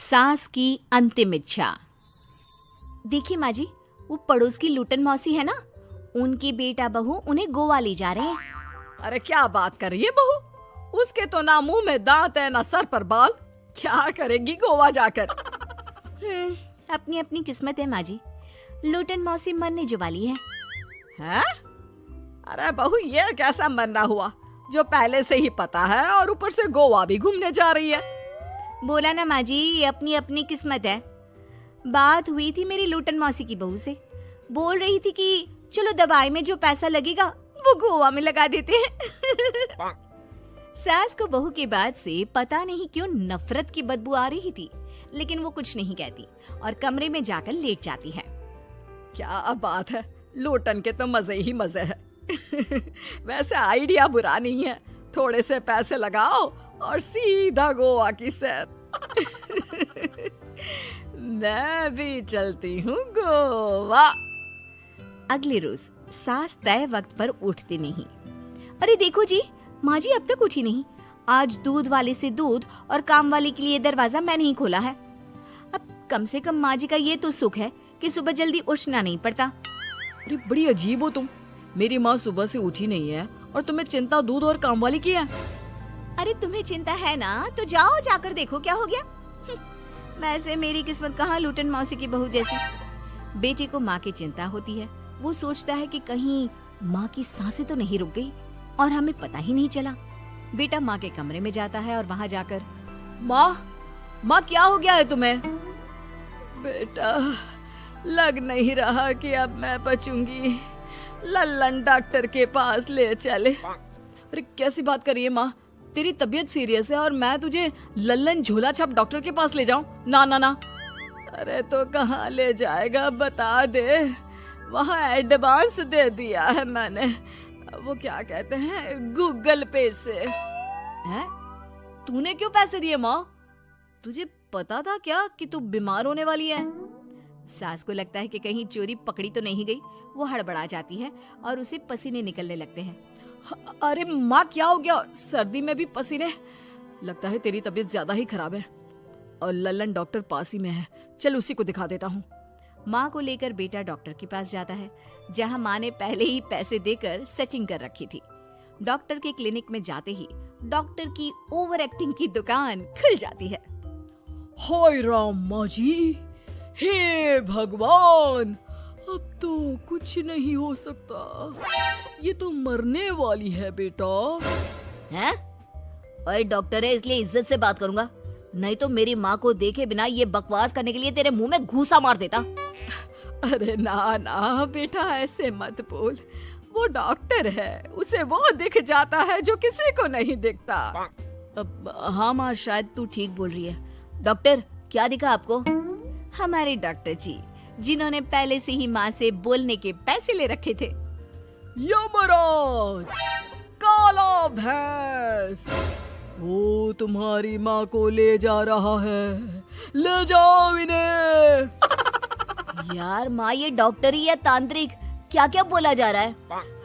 सास की अंतिम इच्छा। देखिए माँ जी, वो पड़ोस की लूटन मौसी है ना, उनकी बेटा बहू उन्हें गोवा ले जा रहे हैं। अरे क्या बात कर रही है बहू, उसके तो ना मुंह में दांत है ना सर पर बाल, क्या करेगी गोवा जाकर। अपनी अपनी किस्मत है माँ जी, लूटन मौसी मरने जो वाली है। हैं? अरे बहू ये कैसा मरना हुआ जो पहले से ही पता है और ऊपर से गोवा भी घूमने जा रही है। बोला ना माँ जी, ये अपनी अपनी किस्मत है। बात हुई थी मेरी लूटन मौसी की बहू से, बोल रही थी कि चलो दवाई में जो पैसा लगेगा वो गोवा में लगा देते हैं। सास को बहू की बात से पता नहीं क्यों नफरत की बदबू आ रही थी, लेकिन वो कुछ नहीं कहती और कमरे में जाकर लेट जाती है। क्या बात है, लूटन के तो मजे ही मजे है। वैसे आइडिया बुरा नहीं है, थोड़े से पैसे लगाओ और सीधा गोवा की सैर। मैं भी चलती हूँ गोवा। अगले रोज सास तय वक्त पर उठती नहीं। अरे देखो जी, माँ जी अब तक उठी नहीं। आज दूध वाले से दूध और काम वाले के लिए दरवाजा मैंने ही खोला है। अब कम से कम माँ जी का ये तो सुख है कि सुबह जल्दी उठना नहीं पड़ता। अरे बड़ी अजीब हो तुम, मेरी माँ सुबह से उठी नहीं है और तुम्हें चिंता दूध और काम वाली की है। अरे तुम्हें चिंता है ना, तो जाओ जाकर देखो क्या हो गया। वैसे मेरी किस्मत कहाँ लूटन मौसी की बहू जैसी। बेटे को माँ की चिंता होती है, वो सोचता है कि कहीं माँ की सांसें तो नहीं रुक गई और हमें पता ही नहीं चला। बेटा माँ के कमरे में जाता है और वहाँ जाकर, माँ क्या हो गया है तुम्हें? बेटा लग नहीं रहा कि अब मैं बचूंगी, लल्लन डॉक्टर के पास ले चले। अरे कैसी बात कर रही है माँ, तेरी तबीयत सीरियस है और मैं तुझे लल्लन झोला छाप डॉक्टर के पास ले जाऊं? ना ना ना। अरे तो कहाँ ले जाएगा बता दे, वहाँ एडवांस दे दिया है मैंने, वो क्या कहते हैं गूगल पे से। हैं? तूने क्यों पैसे दिए माँ? तुझे पता था क्या कि तू बीमार होने वाली है? सास को लगता है कि कहीं चोरी पकड़ी तो नहीं गई। वो हड़बड़ा जाती है और उसे पसीने निकलने लगते हैं। अरे माँ क्या हो गया, सर्दी में भी पसीने? लगता है तेरी तबीयत ज्यादा ही खराब है और लल्लन डॉक्टर पास ही में है, चल उसी को दिखा देता हूँ। माँ को लेकर बेटा डॉक्टर के पास जाता है, जहाँ माँ ने पहले ही पैसे देकर सेटिंग कर रखी थी। डॉक्टर के क्लिनिक में जाते ही डॉक्टर की ओवर एक्टिंग की दुकान खुल जाती है। हाय राम माँ जी, हे भगवान, अब तो कुछ नहीं हो सकता, ये तो मरने वाली है बेटा। हैं? ओए डॉक्टर है इसलिए इज्जत से बात करूंगा, नहीं तो मेरी माँ को देखे बिना ये बकवास करने के लिए तेरे मुंह में घूसा मार देता। अरे ना ना बेटा ऐसे मत बोल, वो डॉक्टर है, उसे वो दिख जाता है जो किसी को नहीं दिखता। हाँ माँ शायद तू ठीक बोल रही है। डॉक्टर क्या दिखा आपको? हमारे डॉक्टर जी, जिन्होंने पहले से ही माँ से बोलने के पैसे ले रखे थे। यमराज, काला भैंस, वो तुम्हारी माँ को ले जा रहा है, ले जाओ इन्हें। यार माँ ये डॉक्टर ही या तांत्रिक, क्या क्या बोला जा रहा है?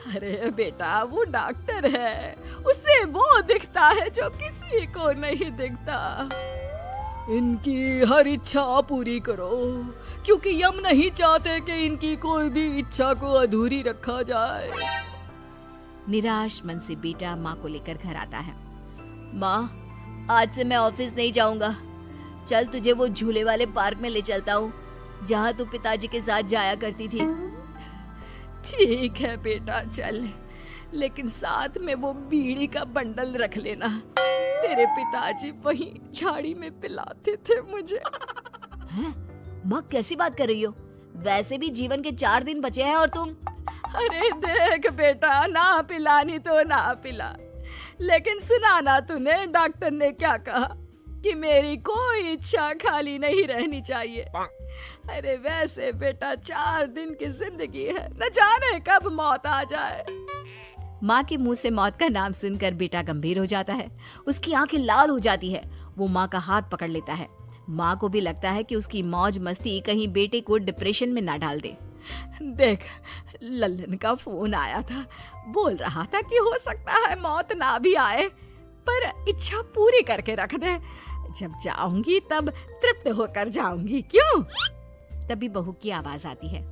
अरे बेटा वो डॉक्टर है, उसे वो दिखता है जो किसी को नहीं दिखता। इनकी हर इच्छा पूरी करो, क्योंकि यम नहीं चाहते कि इनकी कोई भी इच्छा को अधूरी रखा जाए। निराश मन से बेटा माँ को लेकर घर आता है। माँ आज से मैं ऑफिस नहीं जाऊंगा, चल तुझे वो झूले वाले पार्क में ले चलता हूँ जहाँ तू पिताजी के साथ जाया करती थी। ठीक है बेटा चल, लेकिन साथ में वो बीड़ी का बंडल रख लेना, तेरे पिताजी वहीं झाड़ी में पिलाते थे मुझे। हैं? माँ कैसी बात कर रही हो? वैसे भी जीवन के 4 दिन बचे हैं और तुम। अरे देख बेटा, ना पिलानी तो ना पिला, लेकिन सुना ना तूने डॉक्टर ने क्या कहा कि मेरी कोई इच्छा खाली नहीं रहनी चाहिए। अरे वैसे बेटा 4 दिन की जिंदगी है, न जाने कब मौत आ जाए। माँ के मुंह से मौत का नाम सुनकर बेटा गंभीर हो जाता है, उसकी आंखें लाल हो जाती है। वो माँ का हाथ पकड़ लेता है। माँ को भी लगता है कि उसकी मौज मस्ती कहीं बेटे को डिप्रेशन में ना डाल दे। देख लल्लन का फोन आया था, बोल रहा था कि हो सकता है मौत ना भी आए, पर इच्छा पूरी करके रख दे। जब जाऊंगी तब तृप्त होकर जाऊंगी, क्यों? तभी बहू की आवाज आती है,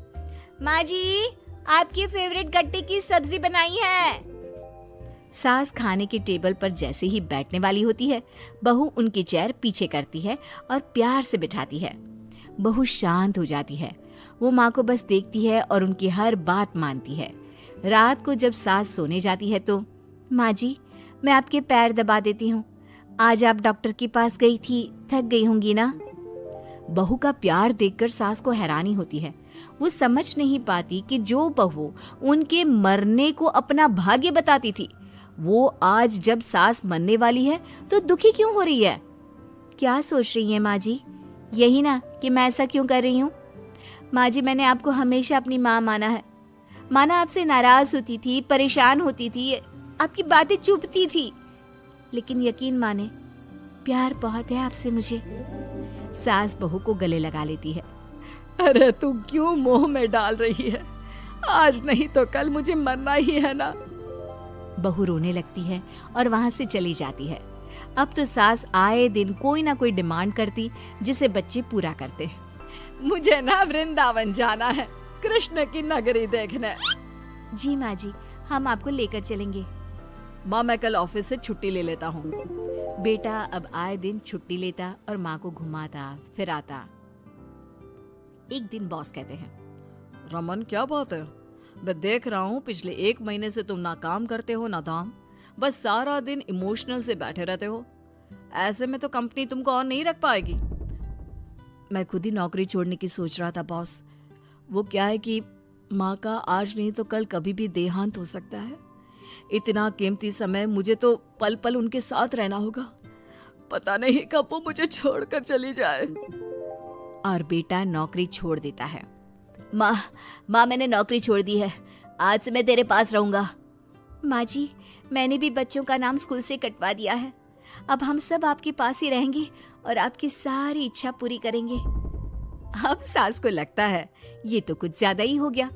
माँ जी आपकी फेवरेट गट्टे की सब्जी बनाई है। सास खाने के टेबल पर जैसे ही बैठने वाली होती है, बहू उनकी चेयर पीछे करती है और प्यार से बिठाती है। बहू शांत हो जाती है। वो माँ को बस देखती है और उनकी हर बात मानती है। रात को जब सास सोने जाती है तो, माँ जी मैं आपके पैर दबा देती हूँ, आज आप डॉक्टर के पास गई थी, थक गई होंगी ना। बहू का प्यार देखकर सास को हैरानी होती है। वो समझ नहीं पाती कि जो बहू उनके मरने को अपना भाग्य बताती थी, वो आज जब सास मरने वाली है तो दुखी क्यों हो रही है। क्या सोच रही है माँ जी? यही ना कि मैं ऐसा क्यों कर रही हूँ। माँ जी मैंने आपको हमेशा अपनी माँ माना है। माना आपसे नाराज होती थी, परेशान होती थी, आपकी बातें चुभती थी, लेकिन यकीन माने प्यार बहुत है आपसे मुझे। सास बहू को गले लगा लेती है। अरे तू क्यों मोह में डाल रही है? आज नहीं तो कल मुझे मरना ही है ना। बहू रोने लगती है और वहां से चली जाती है। अब तो सास आए दिन कोई ना कोई डिमांड करती जिसे बच्चे पूरा करते। मुझे ना वृंदावन जाना है, कृष्ण की नगरी देखने। जी माँ जी हम आपको लेकर चलेंगे। माँ मैं कल ऑफिस से छुट्टी ले लेता हूँ। बेटा अब आए दिन छुट्टी लेता और माँ को घुमाता फिराता। एक दिन बॉस कहते हैं, रमन क्या बात है? मैं देख रहा हूँ पिछले 1 महीने से तुम ना काम करते हो ना दाम, बस सारा दिन इमोशनल से बैठे रहते हो। ऐसे में तो कंपनी तुमको और नहीं रख पाएगी। मैं खुद ही नौकरी छोड़ने की सोच रहा था बॉस। वो क्या है कि माँ का आज नहीं तो कल कभी भी देहांत हो सकता है। इतना कीमती समय मुझे तो पल पल उनके साथ रहना होगा। पता नहीं कब वो मुझे छोड़कर चली जाए। और बेटा नौकरी छोड़ देता है। माँ मैंने नौकरी छोड़ दी है, आज से मैं तेरे पास रहूंगा। माँ जी मैंने भी बच्चों का नाम स्कूल से कटवा दिया है, अब हम सब आपके पास ही रहेंगे और आपकी सारी इच्छा पूरी करेंगे। अब सास को लगता है ये तो कुछ ज्यादा ही हो गया।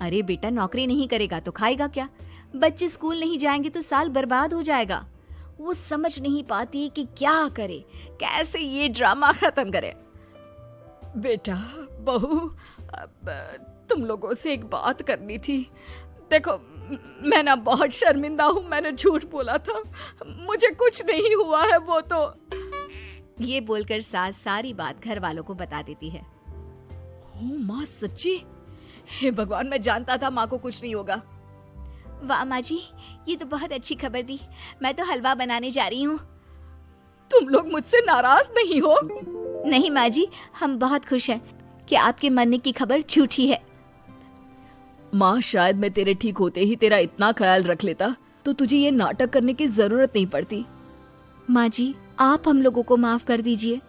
अरे बेटा नौकरी नहीं करेगा तो खाएगा क्या? बच्चे स्कूल नहीं जाएंगे तो साल बर्बाद हो जाएगा। वो समझ नहीं पाती कि क्या करे, कैसे ये ड्रामा खत्म करे। बेटा बहू तुम लोगों से एक बात करनी थी। देखो मैं ना बहुत शर्मिंदा हूँ, मैंने झूठ बोला था, मुझे कुछ नहीं हुआ है। वो तो ये बोलकर सास सारी बात घर वालों को बता देती है। ओ माँ सच्ची? हे भगवान मैं जानता था माँ को कुछ नहीं होगा। वाह माँ जी ये तो बहुत अच्छी खबर दी। मैं तो हलवा बनाने जा रही हूँ। तुम लोग मुझसे नाराज नहीं हो? नहीं माँ जी हम बहुत खुश हैं कि आपके मरने की खबर झूठी है। माँ शायद मैं तेरे ठीक होते ही तेरा इतना ख्याल रख लेता तो तुझे ये नाटक करने की जरूरत नहीं पड़ती। माँ जी आप हम लोगों को माफ कर दीजिए।